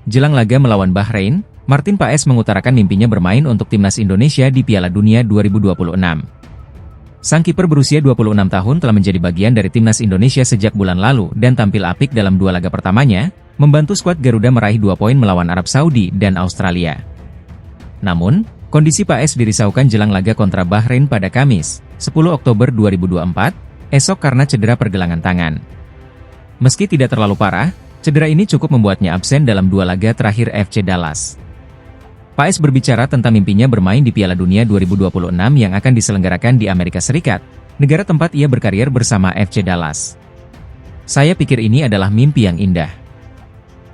Jelang laga melawan Bahrain, Martin Paes mengutarakan mimpinya bermain untuk timnas Indonesia di Piala Dunia 2026. Sang kiper berusia 26 tahun telah menjadi bagian dari timnas Indonesia sejak bulan lalu dan tampil apik dalam 2 laga pertamanya, membantu skuad Garuda meraih 2 poin melawan Arab Saudi dan Australia. Namun, kondisi Paes dirisaukan jelang laga kontra Bahrain pada Kamis, 10 Oktober 2024, esok karena cedera pergelangan tangan. Meski tidak terlalu parah, cedera ini cukup membuatnya absen dalam 2 laga terakhir FC Dallas. Paes berbicara tentang mimpinya bermain di Piala Dunia 2026 yang akan diselenggarakan di Amerika Serikat, negara tempat ia berkarir bersama FC Dallas. "Saya pikir ini adalah mimpi yang indah.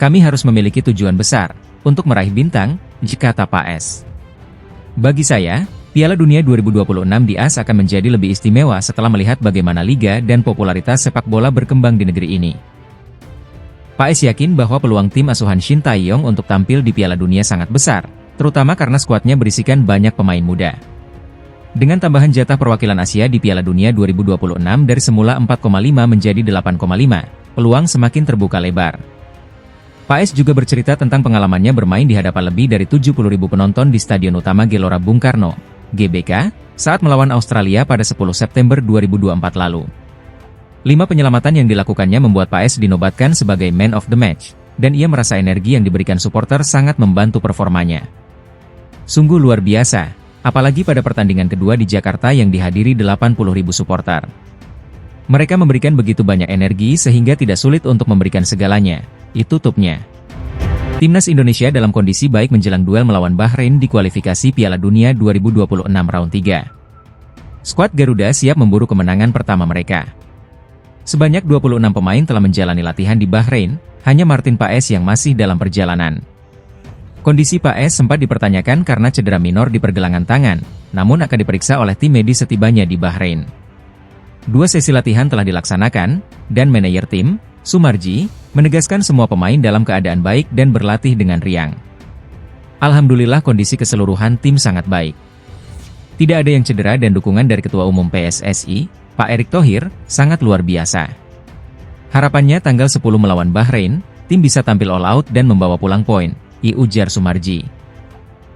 Kami harus memiliki tujuan besar, untuk meraih bintang," kata Paes. "Bagi saya, Piala Dunia 2026 di AS akan menjadi lebih istimewa setelah melihat bagaimana liga dan popularitas sepak bola berkembang di negeri ini." Paes yakin bahwa peluang tim asuhan Shin Tae-yong untuk tampil di Piala Dunia sangat besar, terutama karena skuadnya berisikan banyak pemain muda. Dengan tambahan jatah perwakilan Asia di Piala Dunia 2026 dari semula 4,5 menjadi 8,5, peluang semakin terbuka lebar. Paes juga bercerita tentang pengalamannya bermain di hadapan lebih dari 70.000 penonton di Stadion Utama Gelora Bung Karno, GBK, saat melawan Australia pada 10 September 2024 lalu. 5 penyelamatan yang dilakukannya membuat Paes dinobatkan sebagai Man of the Match, dan ia merasa energi yang diberikan supporter sangat membantu performanya. "Sungguh luar biasa, apalagi pada pertandingan kedua di Jakarta yang dihadiri 80.000 supporter. Mereka memberikan begitu banyak energi sehingga tidak sulit untuk memberikan segalanya," itu tutupnya. Timnas Indonesia dalam kondisi baik menjelang duel melawan Bahrain di kualifikasi Piala Dunia 2026 round 3. Skuad Garuda siap memburu kemenangan pertama mereka. Sebanyak 26 pemain telah menjalani latihan di Bahrain, hanya Martin Paes yang masih dalam perjalanan. Kondisi Paes sempat dipertanyakan karena cedera minor di pergelangan tangan, namun akan diperiksa oleh tim medis setibanya di Bahrain. 2 sesi latihan telah dilaksanakan, dan manajer tim, Sumarji, menegaskan semua pemain dalam keadaan baik dan berlatih dengan riang. "Alhamdulillah kondisi keseluruhan tim sangat baik. Tidak ada yang cedera dan dukungan dari Ketua Umum PSSI, Pak Erick Thohir, sangat luar biasa. Harapannya tanggal 10 melawan Bahrain, tim bisa tampil all out dan membawa pulang poin," ujar Sumarji.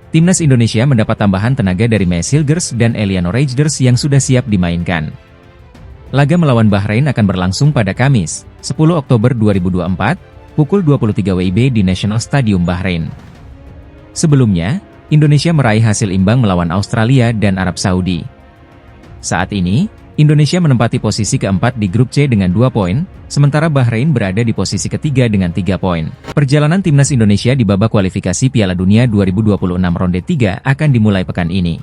Timnas Indonesia mendapat tambahan tenaga dari Mes Hilgers dan Eliano Rejders yang sudah siap dimainkan. Laga melawan Bahrain akan berlangsung pada Kamis, 10 Oktober 2024, pukul 23 WIB di National Stadium Bahrain. Sebelumnya, Indonesia meraih hasil imbang melawan Australia dan Arab Saudi. Saat ini, Indonesia menempati posisi keempat di grup C dengan 2 poin, sementara Bahrain berada di posisi ketiga dengan 3 poin. Perjalanan timnas Indonesia di babak kualifikasi Piala Dunia 2026 ronde 3 akan dimulai pekan ini.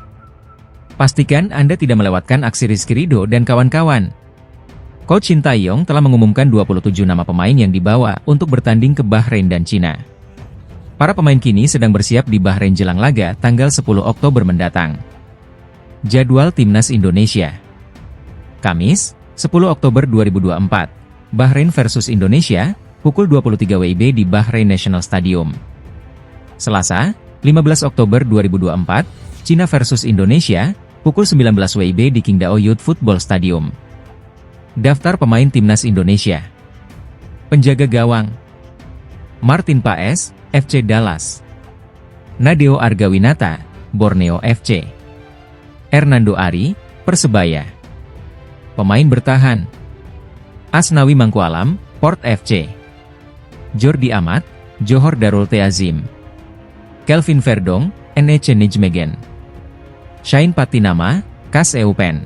Pastikan Anda tidak melewatkan aksi Rizky Ridho dan kawan-kawan. Coach Shin Tae-yong telah mengumumkan 27 nama pemain yang dibawa untuk bertanding ke Bahrain dan Cina. Para pemain kini sedang bersiap di Bahrain jelang laga tanggal 10 Oktober mendatang. Jadwal Timnas Indonesia. Kamis, 10 Oktober 2024, Bahrain versus Indonesia, pukul 23 WIB di Bahrain National Stadium. Selasa, 15 Oktober 2024, Cina versus Indonesia, pukul 19 WIB di Qingdao Youth Football Stadium. Daftar pemain Timnas Indonesia. Penjaga gawang: Martin Paes, FC Dallas. Nadeo Argawinata, Borneo FC. Hernando Ari, Persebaya. Pemain bertahan: Asnawi Mangkualam, Port FC. Jordi Amat, Johor Darul Teazim. Kelvin Verdong, NEC Nijmegen. Shain Patinama, KAS Eupen.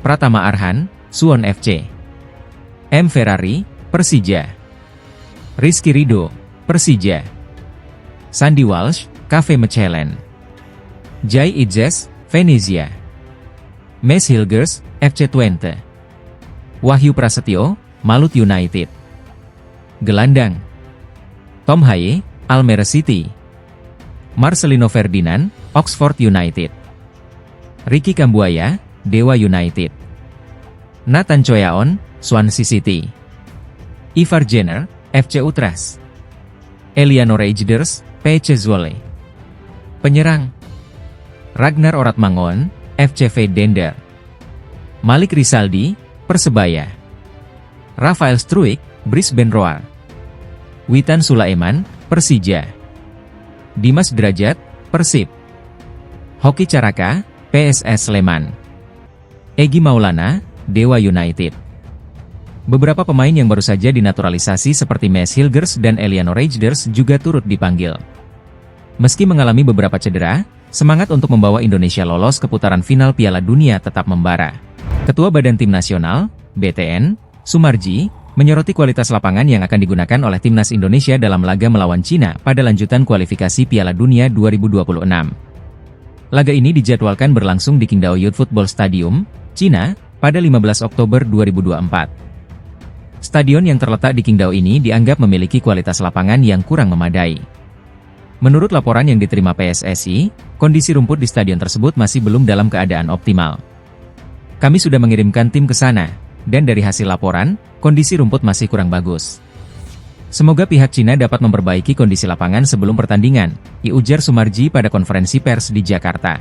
Pratama Arhan, Suwon FC. M. Ferrari, Persija. Rizky Ridho, Persija. Sandy Walsh, KV Mechelen. Jai Idzes, Venezia. Mes Hilgers, FC Twente. Wahyu Prasetyo, Malut United. Gelandang: Tom Haye, Almere City. Marcelino Ferdinand, Oxford United. Ricky Kambuaya, Dewa United. Nathan Choyaon, Swansea City. Ivar Jenner, FC Utrecht. Eliano Rejders, PC Zwolle. Penyerang: Ragnar Oratmangun, FCV Dender. Malik Rizaldi, Persebaya. Rafael Struijk, Brisbane Roar. Witan Sulaiman, Persija. Dimas Derajat, Persib. Hoki Caraka, PSS Sleman. Egy Maulana, Dewa United. Beberapa pemain yang baru saja dinaturalisasi seperti Maes Hilgers dan Eliano Reijnders juga turut dipanggil. Meski mengalami beberapa cedera, semangat untuk membawa Indonesia lolos ke putaran final Piala Dunia tetap membara. Ketua Badan Tim Nasional, BTN, Sumarji, menyoroti kualitas lapangan yang akan digunakan oleh Timnas Indonesia dalam laga melawan Cina pada lanjutan kualifikasi Piala Dunia 2026. Laga ini dijadwalkan berlangsung di Qingdao Youth Football Stadium, Cina, pada 15 Oktober 2024. Stadion yang terletak di Qingdao ini dianggap memiliki kualitas lapangan yang kurang memadai. Menurut laporan yang diterima PSSI, kondisi rumput di stadion tersebut masih belum dalam keadaan optimal. Kami sudah mengirimkan tim ke sana, dan dari hasil laporan, kondisi rumput masih kurang bagus. Semoga pihak Cina dapat memperbaiki kondisi lapangan sebelum pertandingan, ujar Sumarji pada konferensi pers di Jakarta.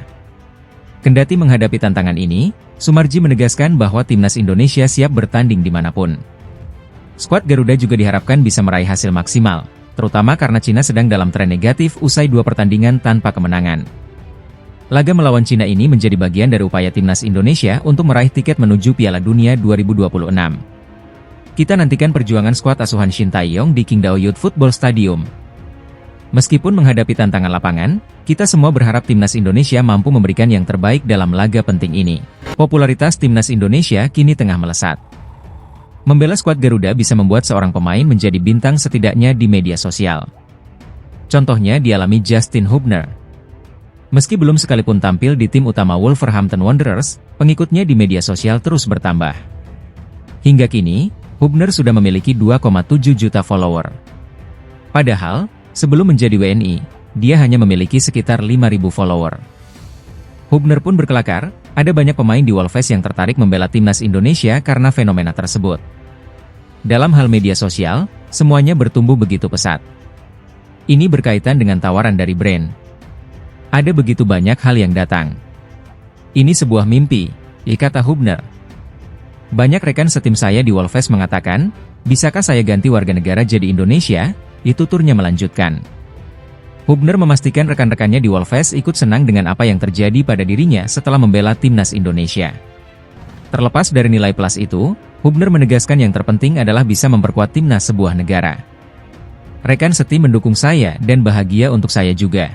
Kendati menghadapi tantangan ini, Sumarji menegaskan bahwa Timnas Indonesia siap bertanding dimanapun. Skuad Garuda juga diharapkan bisa meraih hasil maksimal, terutama karena Cina sedang dalam tren negatif usai 2 pertandingan tanpa kemenangan. Laga melawan Cina ini menjadi bagian dari upaya Timnas Indonesia untuk meraih tiket menuju Piala Dunia 2026. Kita nantikan perjuangan skuad asuhan Shin Tae-yong di Qingdao Youth Football Stadium. Meskipun menghadapi tantangan lapangan, kita semua berharap Timnas Indonesia mampu memberikan yang terbaik dalam laga penting ini. Popularitas Timnas Indonesia kini tengah melesat. Membela skuad Garuda bisa membuat seorang pemain menjadi bintang setidaknya di media sosial. Contohnya dialami Justin Hubner. Meski belum sekalipun tampil di tim utama Wolverhampton Wanderers, pengikutnya di media sosial terus bertambah. Hingga kini, Hubner sudah memiliki 2,7 juta follower. Padahal, sebelum menjadi WNI, dia hanya memiliki sekitar 5.000 follower. Hubner pun berkelakar, ada banyak pemain di Wolves yang tertarik membela Timnas Indonesia karena fenomena tersebut. Dalam hal media sosial, semuanya bertumbuh begitu pesat. Ini berkaitan dengan tawaran dari brand. Ada begitu banyak hal yang datang. Ini sebuah mimpi, kata Hubner. Banyak rekan setim saya di Wolves mengatakan, bisakah saya ganti warga negara jadi Indonesia? Itu turnya melanjutkan. Hubner memastikan rekan-rekannya di Wolves ikut senang dengan apa yang terjadi pada dirinya setelah membela Timnas Indonesia. Terlepas dari nilai plus itu, Hubner menegaskan yang terpenting adalah bisa memperkuat timnas sebuah negara. Rekan setim mendukung saya dan bahagia untuk saya juga.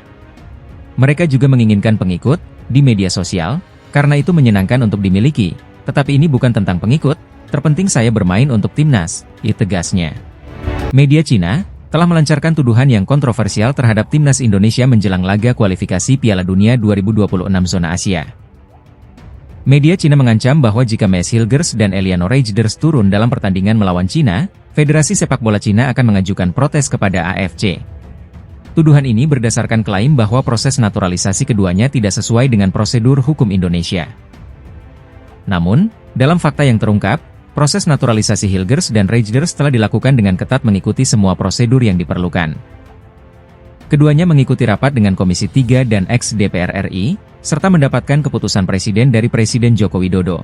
Mereka juga menginginkan pengikut di media sosial, karena itu menyenangkan untuk dimiliki, tetapi ini bukan tentang pengikut, terpenting saya bermain untuk timnas, tegasnya. Media Cina telah melancarkan tuduhan yang kontroversial terhadap Timnas Indonesia menjelang laga kualifikasi Piala Dunia 2026 zona Asia. Media Cina mengancam bahwa jika Maes Hilgers dan Eliano Reijnders turun dalam pertandingan melawan Cina, Federasi Sepak Bola Cina akan mengajukan protes kepada AFC. Tuduhan ini berdasarkan klaim bahwa proses naturalisasi keduanya tidak sesuai dengan prosedur hukum Indonesia. Namun, dalam fakta yang terungkap, proses naturalisasi Hilgers dan Reijnders telah dilakukan dengan ketat mengikuti semua prosedur yang diperlukan. Keduanya mengikuti rapat dengan Komisi 3 dan ex-DPR RI, serta mendapatkan keputusan Presiden dari Presiden Joko Widodo.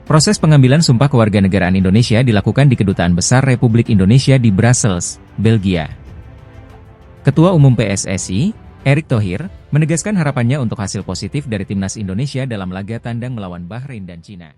Proses pengambilan sumpah kewarganegaraan Indonesia dilakukan di Kedutaan Besar Republik Indonesia di Brussels, Belgia. Ketua Umum PSSI, Erick Thohir, menegaskan harapannya untuk hasil positif dari Timnas Indonesia dalam laga tandang melawan Bahrain dan Cina.